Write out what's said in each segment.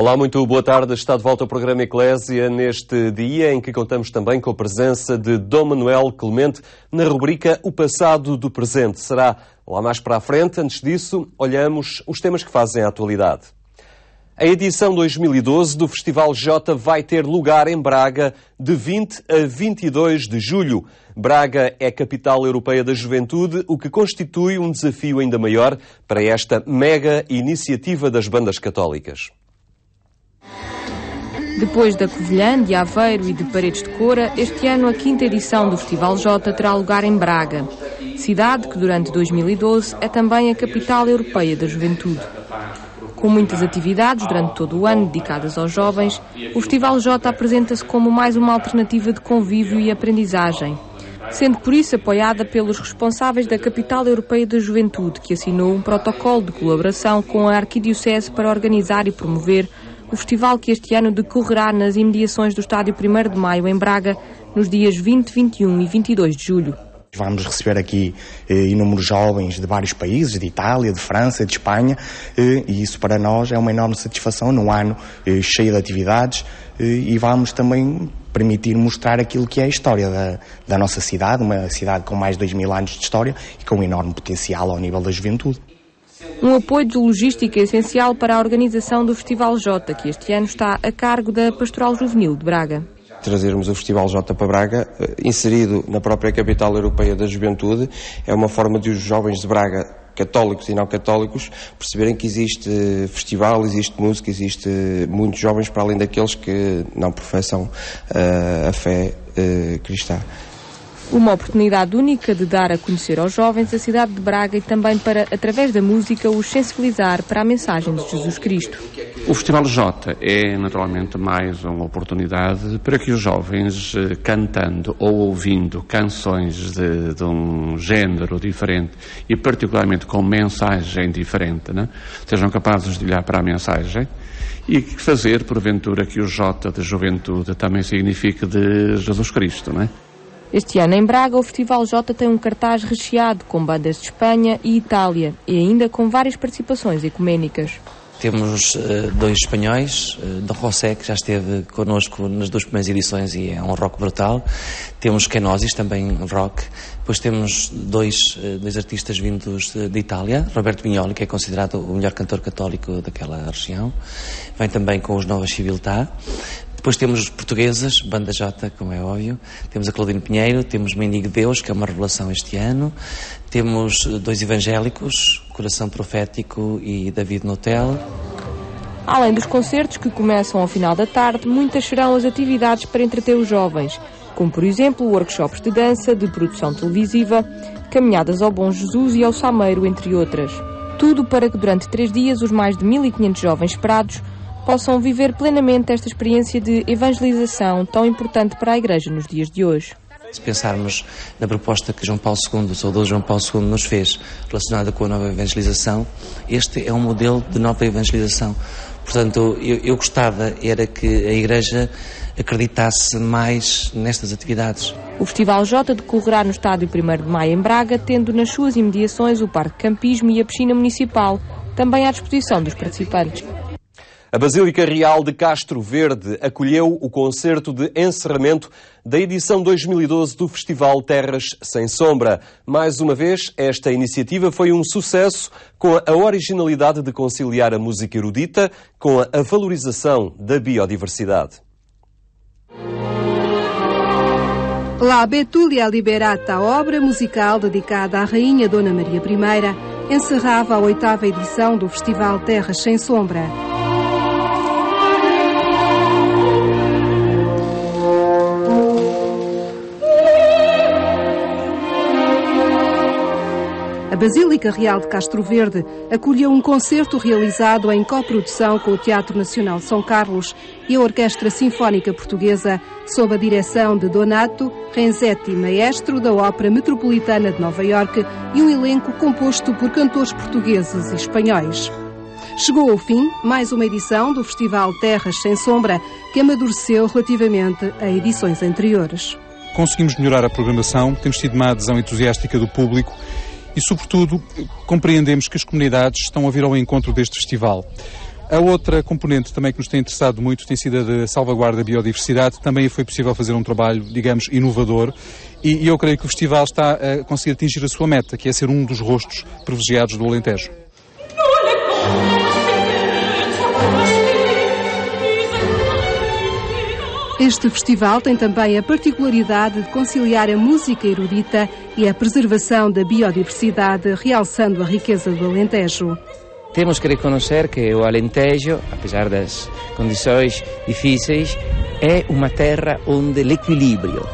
Olá, muito boa tarde. Está de volta ao programa Eclésia neste dia em que contamos também com a presença de Dom Manuel Clemente na rubrica O Passado do Presente. Será lá mais para a frente. Antes disso, olhamos os temas que fazem a atualidade. A edição 2012 do Festival J vai ter lugar em Braga de 20 a 22 de julho. Braga é a capital europeia da juventude, o que constitui um desafio ainda maior para esta mega iniciativa das bandas católicas. Depois da Covilhã, de Aveiro e de Paredes de Coura, este ano a 5ª edição do Festival J terá lugar em Braga, cidade que durante 2012 é também a capital europeia da juventude. Com muitas atividades durante todo o ano dedicadas aos jovens, o Festival J apresenta-se como mais uma alternativa de convívio e aprendizagem, sendo por isso apoiada pelos responsáveis da Capital Europeia da Juventude, que assinou um protocolo de colaboração com a Arquidiocese para organizar e promover o festival que este ano decorrerá nas imediações do Estádio 1º de Maio em Braga, nos dias 20, 21 e 22 de julho. Vamos receber aqui inúmeros jovens de vários países, de Itália, de França, de Espanha, e isso para nós é uma enorme satisfação num ano cheio de atividades, e vamos também permitir mostrar aquilo que é a história da nossa cidade, uma cidade com mais de 2000 anos de história e com um enorme potencial ao nível da juventude. Um apoio de logística essencial para a organização do Festival J, que este ano está a cargo da Pastoral Juvenil de Braga. Trazermos o Festival J para Braga, inserido na própria capital europeia da juventude, é uma forma de os jovens de Braga, católicos e não católicos, perceberem que existe festival, existe música, existe muitos jovens para além daqueles que não professam a fé cristã. Uma oportunidade única de dar a conhecer aos jovens a cidade de Braga e também para, através da música, os sensibilizar para a mensagem de Jesus Cristo. O Festival J é, naturalmente, mais uma oportunidade para que os jovens, cantando ou ouvindo canções de um género diferente e, particularmente, com mensagem diferente, né, sejam capazes de olhar para a mensagem e fazer, porventura, que o J de juventude também signifique de Jesus Cristo, não é? Este ano, em Braga, o Festival J tem um cartaz recheado com bandas de Espanha e Itália e ainda com várias participações ecuménicas. Temos dois espanhóis, Dom José, que já esteve connosco nas 2 primeiras edições e é um rock brutal. Temos Kenosis, também rock. Depois temos dois artistas vindos de Itália, Roberto Vignoli, que é considerado o melhor cantor católico daquela região. Vem também com os Nova Civiltà. Depois temos os portugueses, Banda J, como é óbvio. Temos a Claudine Pinheiro, temos Mendigo Deus, que é uma revelação este ano. Temos 2 evangélicos, Coração Profético e David Notel. Além dos concertos que começam ao final da tarde, muitas serão as atividades para entreter os jovens, como por exemplo workshops de dança, de produção televisiva, caminhadas ao Bom Jesus e ao Sameiro, entre outras. Tudo para que durante 3 dias os mais de 1500 jovens esperados possam viver plenamente esta experiência de evangelização tão importante para a Igreja nos dias de hoje. Se pensarmos na proposta que João Paulo II, o saudoso João Paulo II, nos fez relacionada com a nova evangelização, este é um modelo de nova evangelização. Portanto, eu gostava era que a Igreja acreditasse mais nestas atividades. O Festival J decorrerá no Estádio 1º de Maio em Braga, tendo nas suas imediações o Parque de Campismo e a piscina municipal, também à disposição dos participantes. A Basílica Real de Castro Verde acolheu o concerto de encerramento da edição 2012 do Festival Terras Sem Sombra. Mais uma vez, esta iniciativa foi um sucesso com a originalidade de conciliar a música erudita com a valorização da biodiversidade. La Betulia Liberata, obra musical dedicada à Rainha Dona Maria I, encerrava a 8ª edição do Festival Terras Sem Sombra. A Basílica Real de Castro Verde acolheu um concerto realizado em coprodução com o Teatro Nacional de São Carlos e a Orquestra Sinfónica Portuguesa, sob a direção de Donato Renzetti, maestro da Ópera Metropolitana de Nova Iorque, e um elenco composto por cantores portugueses e espanhóis. Chegou ao fim mais uma edição do Festival Terras Sem Sombra, que amadureceu relativamente a edições anteriores. Conseguimos melhorar a programação, temos tido uma adesão entusiástica do público e, sobretudo, compreendemos que as comunidades estão a vir ao encontro deste festival. A outra componente também que nos tem interessado muito tem sido a de salvaguarda da biodiversidade. Também foi possível fazer um trabalho, digamos, inovador, e eu creio que o festival está a conseguir atingir a sua meta, que é ser um dos rostos privilegiados do Alentejo. Este festival tem também a particularidade de conciliar a música erudita e a preservação da biodiversidade, realçando a riqueza do Alentejo. Temos que reconhecer que o Alentejo, apesar das condições difíceis, é uma terra onde o equilíbrio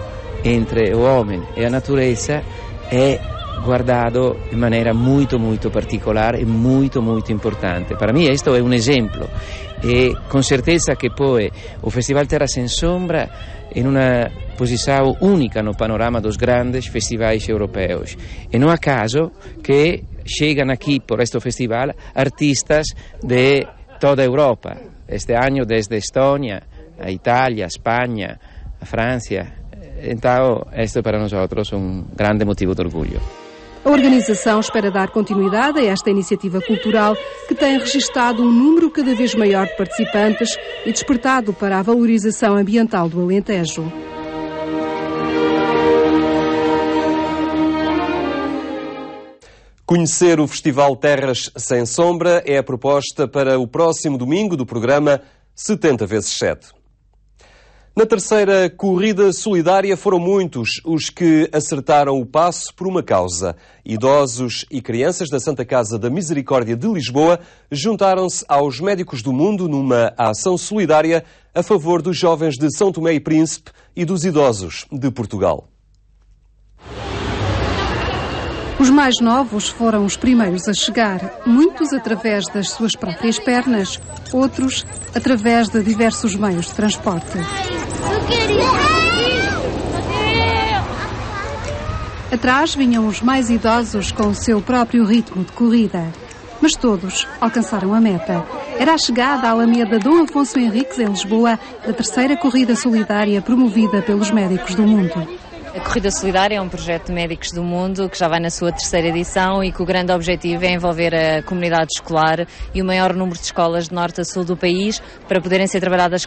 entre o homem e a natureza é guardado de maneira muito particular e muito importante. Para mim, isto é um exemplo. E com certeza que poi o Festival Terra Sem Sombra em uma posição única no panorama dos grandes festivais europeus. E não é acaso que chegam aqui por este festival artistas de toda a Europa. Este ano desde a Estônia, a Itália, a Espanha, a França. Então, isto para nós é um grande motivo de orgulho. A organização espera dar continuidade a esta iniciativa cultural que tem registado um número cada vez maior de participantes e despertado para a valorização ambiental do Alentejo. Conhecer o Festival Terras Sem Sombra é a proposta para o próximo domingo do programa 70x7. Na terceira corrida solidária foram muitos os que acertaram o passo por uma causa. Idosos e crianças da Santa Casa da Misericórdia de Lisboa juntaram-se aos Médicos do Mundo numa ação solidária a favor dos jovens de São Tomé e Príncipe e dos idosos de Portugal. Os mais novos foram os primeiros a chegar, muitos através das suas próprias pernas, outros através de diversos meios de transporte. Atrás vinham os mais idosos com o seu próprio ritmo de corrida. Mas todos alcançaram a meta. Era a chegada à Alameda Dom Afonso Henriques, em Lisboa, da terceira corrida solidária promovida pelos Médicos do Mundo. A Corrida Solidária é um projeto de Médicos do Mundo que já vai na sua terceira edição e que o grande objetivo é envolver a comunidade escolar e o maior número de escolas de norte a sul do país para poderem ser trabalhadas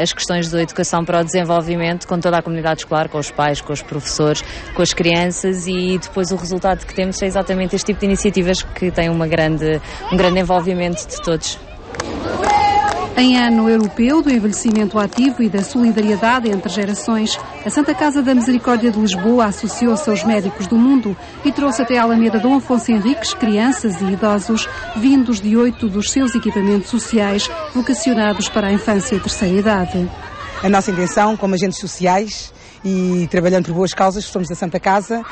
as questões da educação para o desenvolvimento com toda a comunidade escolar, com os pais, com os professores, com as crianças, e depois o resultado que temos é exatamente este tipo de iniciativas que têm um grande envolvimento de todos. Em ano europeu do envelhecimento ativo e da solidariedade entre gerações, a Santa Casa da Misericórdia de Lisboa associou-se aos Médicos do Mundo e trouxe até a Alameda Dom Afonso Henriques crianças e idosos vindos de 8 dos seus equipamentos sociais vocacionados para a infância e terceira idade. A nossa intenção, como agentes sociais e trabalhando por boas causas, que somos da Santa Casa,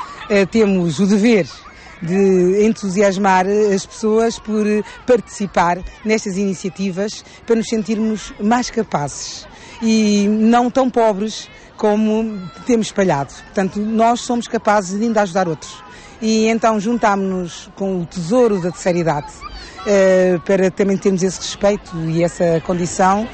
temos o dever de entusiasmar as pessoas por participar nestas iniciativas para nos sentirmos mais capazes e não tão pobres como temos espalhado. Portanto, nós somos capazes de ainda ajudar outros. E então juntámos-nos com o tesouro da terceira idade para também termos esse respeito e essa condição.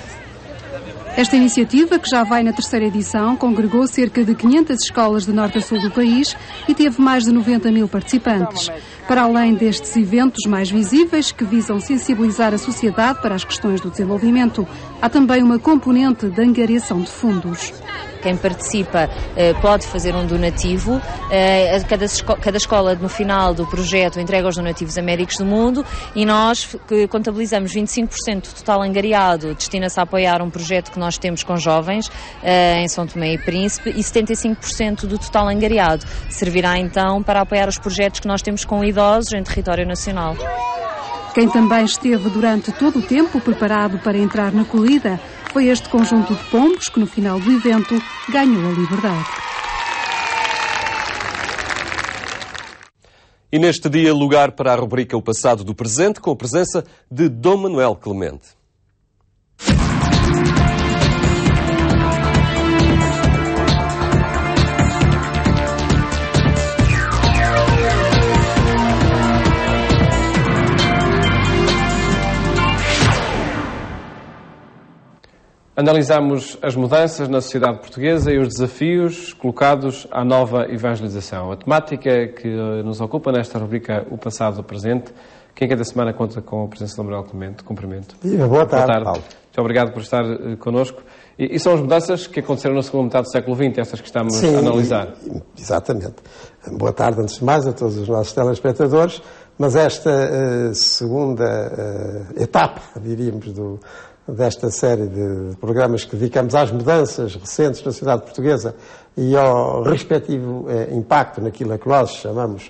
Esta iniciativa, que já vai na terceira edição, congregou cerca de 500 escolas de norte a sul do país e teve mais de 90 mil participantes. Para além destes eventos mais visíveis, que visam sensibilizar a sociedade para as questões do desenvolvimento, há também uma componente de angariação de fundos. Quem participa pode fazer um donativo. Cada escola, no final do projeto, entrega os donativos a Médicos do Mundo e nós contabilizamos 25% do total angariado, destina-se a apoiar um projeto que nós temos com jovens em São Tomé e Príncipe, e 75% do total angariado servirá então para apoiar os projetos que nós temos com idosos em território nacional. Quem também esteve durante todo o tempo preparado para entrar na corrida foi este conjunto de pombos que no final do evento ganhou a liberdade. E neste dia, lugar para a rubrica O Passado do Presente, com a presença de Dom Manuel Clemente. Analisamos as mudanças na sociedade portuguesa e os desafios colocados à nova evangelização. A temática que nos ocupa nesta rubrica O Passado do Presente Quem Cada Semana conta com a presença do Manuel Clemente. Cumprimento. Boa tarde. Paulo. Muito obrigado por estar connosco. E são as mudanças que aconteceram na segunda metade do século XX, estas que estamos a analisar. Exatamente. Boa tarde, antes de mais, a todos os nossos telespectadores. Mas esta segunda etapa, diríamos, desta série de programas que dedicamos às mudanças recentes na sociedade portuguesa e ao respectivo impacto naquilo a que nós chamamos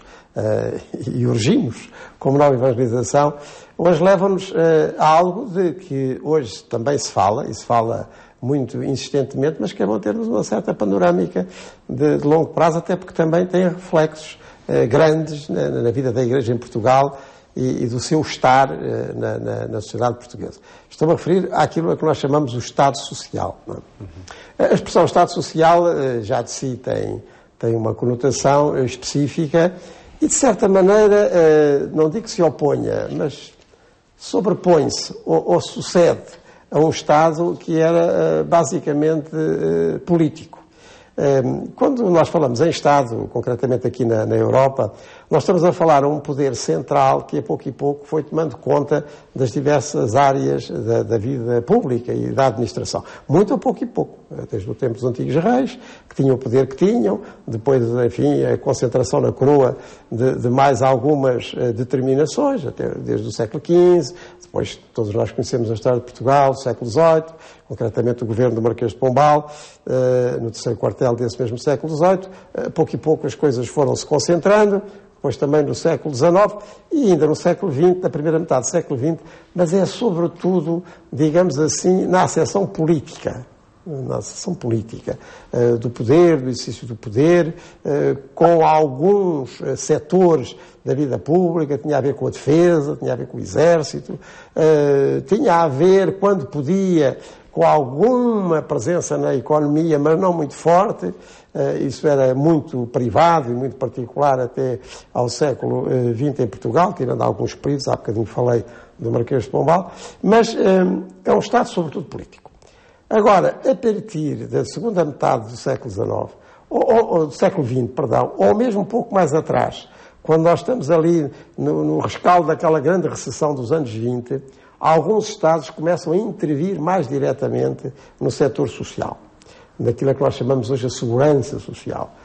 e urgimos como nova evangelização, hoje leva-nos a algo de que hoje também se fala, e se fala muito insistentemente, mas que é bom termos uma certa panorâmica de longo prazo, até porque também tem reflexos grandes na vida da Igreja em Portugal e do seu estar na sociedade portuguesa. Estou-me a referir àquilo a que nós chamamos o Estado Social. Não é? A expressão Estado Social já de si tem uma conotação específica e, de certa maneira, não digo que se oponha, mas sobrepõe-se ou sucede a um Estado que era basicamente político. Quando nós falamos em Estado, concretamente aqui na Europa, nós estamos a falar a um poder central que a pouco e pouco foi tomando conta das diversas áreas da vida pública e da administração. Muito a pouco e pouco, desde o tempo dos antigos reis, que tinham o poder que tinham, depois, enfim, a concentração na coroa de mais algumas determinações, até desde o século XV, depois todos nós conhecemos a história de Portugal, do século XVIII, concretamente o governo do Marquês de Pombal, no terceiro quartel desse mesmo século XVIII. Pouco e pouco as coisas foram se concentrando, depois também no século XIX e ainda no século XX, na primeira metade do século XX, mas é sobretudo, digamos assim, na acessão política. Na acessão política do poder, do exercício do poder, com alguns setores da vida pública, tinha a ver com a defesa, tinha a ver com o exército, tinha a ver, quando podia, com alguma presença na economia, mas não muito forte. Isso era muito privado e muito particular até ao século XX em Portugal, tirando alguns períodos, há bocadinho falei do Marquês de Pombal, mas é um Estado sobretudo político. Agora, a partir da segunda metade do século XIX, ou do século XX, perdão, ou mesmo um pouco mais atrás, quando nós estamos ali no rescaldo daquela grande recessão dos anos 20, alguns Estados começam a intervir mais diretamente no setor social, naquilo que nós chamamos hoje a segurança social.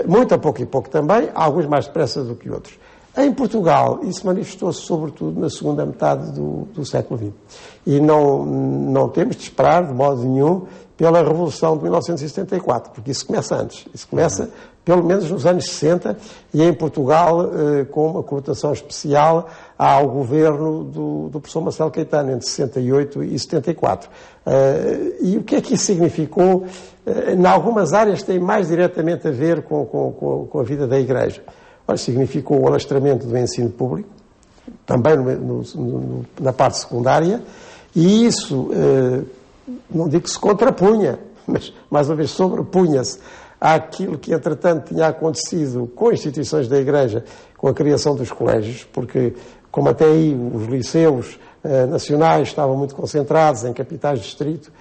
Muito a pouco e pouco também, alguns mais depressa do que outros. Em Portugal, isso manifestou-se sobretudo na segunda metade do século XX. E não temos de esperar, de modo nenhum, pela Revolução de 1974, porque isso começa antes. Isso começa, pelo menos, nos anos 60, e em Portugal, com uma conotação especial ao governo do professor Marcelo Caetano, entre 68 e 74. E o que é que isso significou? Em algumas áreas tem mais diretamente a ver com a vida da Igreja. Significou o alastramento do ensino público, também na parte secundária, e isso, não digo que se contrapunha, mas mais uma vez sobrepunha-se àquilo que, entretanto, tinha acontecido com instituições da Igreja, com a criação dos colégios, porque, como até aí os liceus nacionais estavam muito concentrados em capitais de distrito,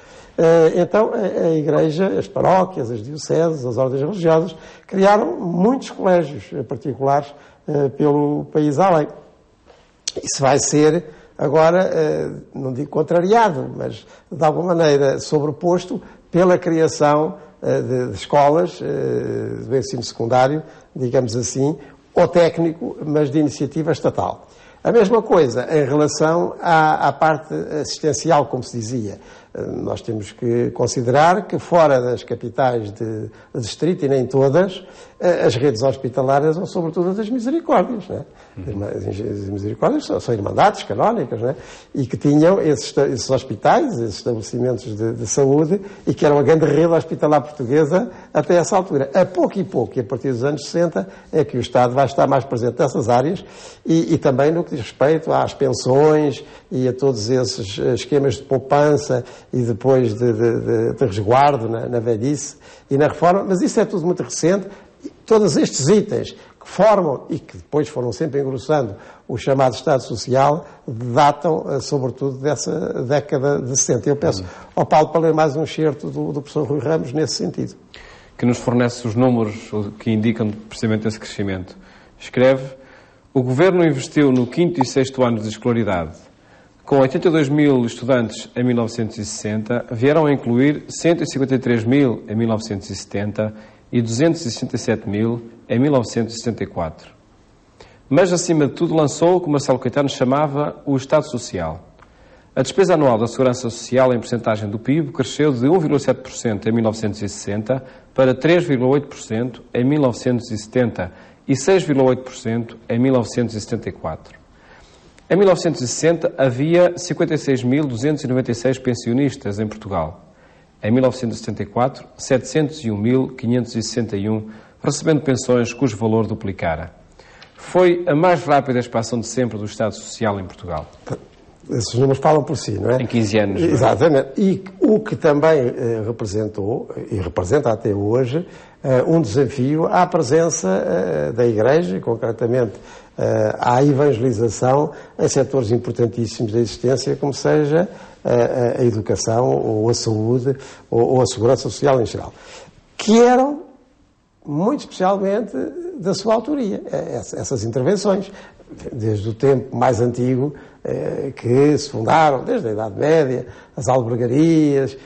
então a Igreja, as paróquias, as dioceses, as ordens religiosas, criaram muitos colégios particulares pelo país além. Isso vai ser agora, não digo contrariado, mas de alguma maneira sobreposto pela criação de escolas do ensino secundário, digamos assim, ou técnico, mas de iniciativa estatal. A mesma coisa em relação à parte assistencial, como se dizia. Nós temos que considerar que fora das capitais de distrito, e nem todas, as redes hospitalárias são sobretudo das misericórdias. Não é? As misericórdias são irmandades canónicas, não é? E que tinham esses hospitais, esses estabelecimentos de saúde, e que eram a grande rede hospitalar portuguesa até essa altura. A pouco e pouco, e a partir dos anos 60, é que o Estado vai estar mais presente nessas áreas e também no que diz respeito às pensões e a todos esses esquemas de poupança e depois de resguardo na velhice e na reforma, mas isso é tudo muito recente. Todos estes itens que formam e que depois foram sempre engrossando o chamado Estado Social datam, sobretudo, dessa década de 60. Eu peço ao Paulo para ler mais um excerto do professor Rui Ramos nesse sentido. Que nos fornece os números que indicam precisamente esse crescimento. Escreve: O Governo investiu no 5º e 6º anos de escolaridade. Com 82 mil estudantes em 1960, vieram a incluir 153 mil em 1970 e 267 mil em 1974. Mas, acima de tudo, lançou o que Marcelo Caetano chamava o Estado Social. A despesa anual da Segurança Social em percentagem do PIB cresceu de 1,7% em 1960 para 3,8% em 1970 e 6,8% em 1974. Em 1960 havia 56.296 pensionistas em Portugal. Em 1974, 701.561, recebendo pensões cujo valor duplicara. Foi a mais rápida expansão de sempre do Estado Social em Portugal. Esses números falam por si, não é? Em 15 anos. Exatamente. E o que também representou, e representa até hoje, um desafio à presença da Igreja, e concretamente à evangelização em setores importantíssimos da existência, como seja a educação, ou a saúde, ou a segurança social em geral, que eram, muito especialmente, da sua autoria, essas intervenções, desde o tempo mais antigo, que se fundaram, desde a Idade Média, as albergarias,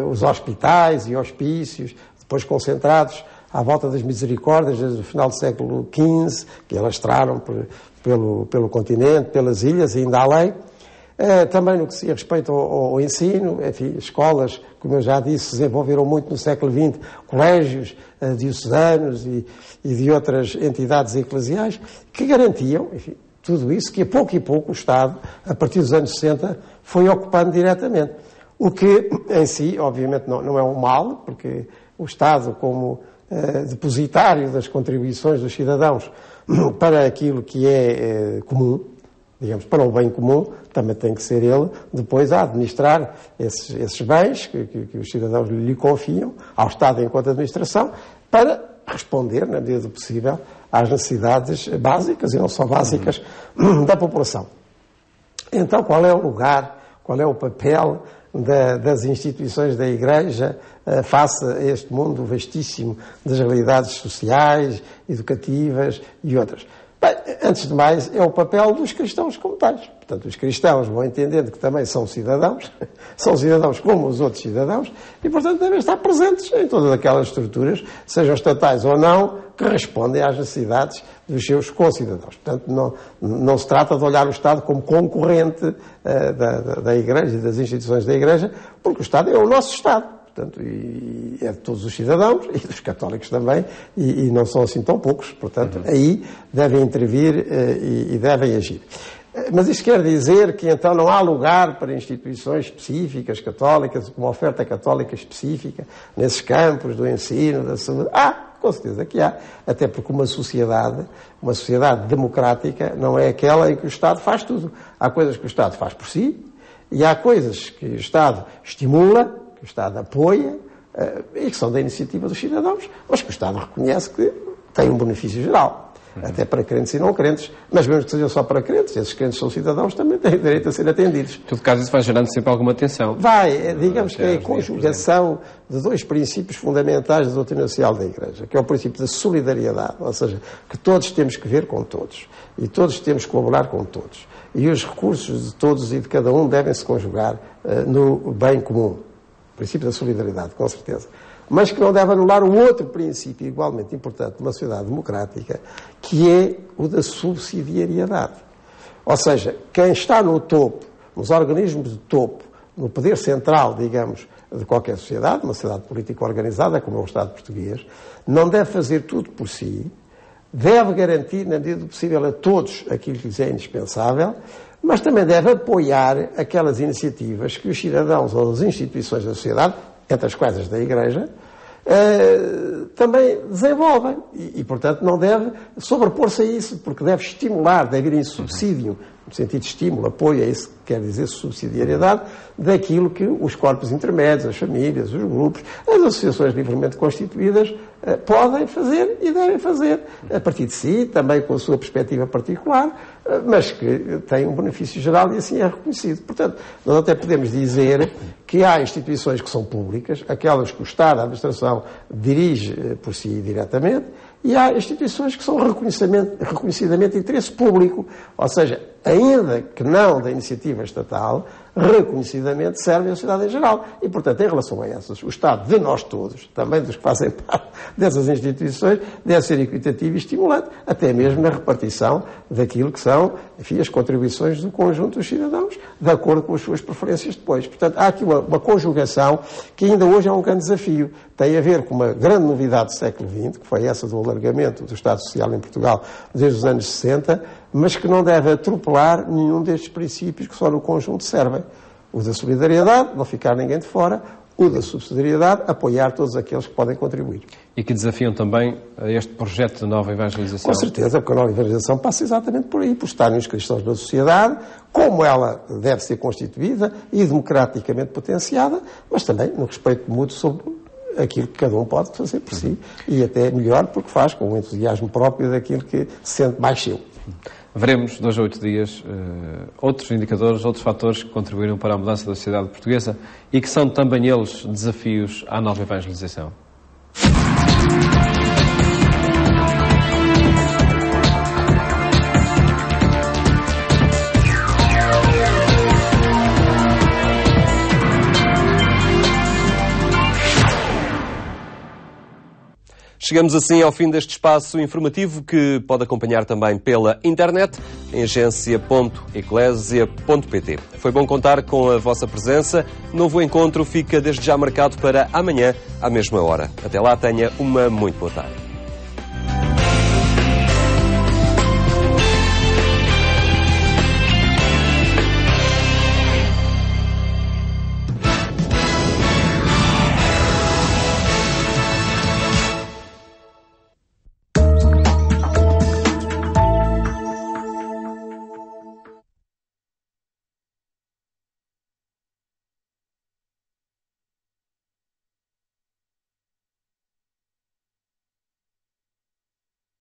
os hospitais e hospícios, depois concentrados à volta das misericórdias, desde o final do século XV, que alastraram pelo continente, pelas ilhas e ainda além. Também no que se respeita ao ensino, enfim, escolas, como eu já disse, se desenvolveram muito no século XX, colégios diocesanos e de outras entidades eclesiais, que garantiam, enfim, tudo isso, que a pouco e pouco o Estado, a partir dos anos 60, foi ocupando diretamente. O que, em si, obviamente, não é um mal, porque o Estado, como depositário das contribuições dos cidadãos para aquilo que é comum, digamos, para o bem comum, também tem que ser ele depois a administrar esses bens que os cidadãos lhe confiam ao Estado enquanto administração, para responder, na medida do possível, às necessidades básicas, e não só básicas, da população. Então, qual é o lugar, qual é o papel das instituições da Igreja face a este mundo vastíssimo das realidades sociais, educativas e outras? Bem, antes de mais, é o papel dos cristãos como tais. Portanto, os cristãos vão entendendo que também são cidadãos como os outros cidadãos, e, portanto, devem estar presentes em todas aquelas estruturas, sejam estatais ou não, que respondem às necessidades dos seus concidadãos. Portanto, não se trata de olhar o Estado como concorrente da Igreja e das instituições da Igreja, porque o Estado é o nosso Estado. Portanto, e é de todos os cidadãos, e dos católicos também, e não são assim tão poucos. Portanto, aí devem intervir e devem agir. Mas isto quer dizer que, então, não há lugar para instituições específicas, católicas, uma oferta católica específica, nesses campos do ensino, da saúde? Com certeza que há. Até porque uma sociedade democrática, não é aquela em que o Estado faz tudo. Há coisas que o Estado faz por si, e há coisas que o Estado estimula, que o Estado apoia, e que são da iniciativa dos cidadãos, mas que o Estado reconhece que tem um benefício geral. Até para crentes e não crentes, mas mesmo que seja só para crentes, esses crentes são cidadãos, também têm direito a ser atendidos. Em todo caso, isso vai gerando sempre alguma tensão. Digamos que é a conjugação de dois princípios fundamentais da doutrina social da Igreja, que é o princípio da solidariedade, ou seja, que todos temos que ver com todos, e todos temos que colaborar com todos. E os recursos de todos e de cada um devem se conjugar no bem comum. O princípio da solidariedade, com certeza. Mas que não deve anular o outro princípio igualmente importante de uma sociedade democrática, que é o da subsidiariedade. Ou seja, quem está no topo, nos organismos de topo, no poder central, digamos, de qualquer sociedade, uma sociedade política organizada, como é o Estado português, não deve fazer tudo por si, deve garantir, na medida do possível, a todos aquilo que lhes é indispensável, mas também deve apoiar aquelas iniciativas que os cidadãos ou as instituições da sociedade, entre as quais as da Igreja, também desenvolvem. E, portanto, não deve sobrepor-se a isso, porque deve estimular, deve ir em subsídio, no sentido de estímulo, apoio, é isso que quer dizer subsidiariedade, daquilo que os corpos intermédios, as famílias, os grupos, as associações livremente constituídas podem fazer e devem fazer, a partir de si, também com a sua perspectiva particular, mas que tem um benefício geral e assim é reconhecido. Portanto, nós até podemos dizer que há instituições que são públicas, aquelas que o Estado, a administração, dirige por si diretamente, e há instituições que são reconhecidamente de interesse público, ou seja, ainda que não da iniciativa estatal, reconhecidamente servem à sociedade em geral. E, portanto, em relação a essas, o Estado de nós todos, também dos que fazem parte dessas instituições, deve ser equitativo e estimulante, até mesmo na repartição daquilo que são, enfim, as contribuições do conjunto dos cidadãos, de acordo com as suas preferências depois. Portanto, há aqui uma conjugação que ainda hoje é um grande desafio. Tem a ver com uma grande novidade do século XX, que foi essa do alargamento do Estado Social em Portugal desde os anos 60, mas que não deve atropelar nenhum destes princípios que só no conjunto servem. O da solidariedade, não ficar ninguém de fora, o da subsidiariedade, apoiar todos aqueles que podem contribuir. E que desafiam também este projeto de nova evangelização? Com certeza, porque a nova evangelização passa exatamente por aí, por estarem os cristãos na sociedade, como ela deve ser constituída e democraticamente potenciada, mas também no respeito mútuo sobre aquilo que cada um pode fazer por si, e até melhor porque faz com o entusiasmo próprio daquilo que se sente mais seu. Veremos, 2 a 8 dias, outros indicadores, outros fatores que contribuíram para a mudança da sociedade portuguesa e que são também eles desafios à nova evangelização. Chegamos assim ao fim deste espaço informativo que pode acompanhar também pela internet em agência.eclesia.pt. Foi bom contar com a vossa presença. Novo encontro fica desde já marcado para amanhã, à mesma hora. Até lá, tenha uma muito boa tarde.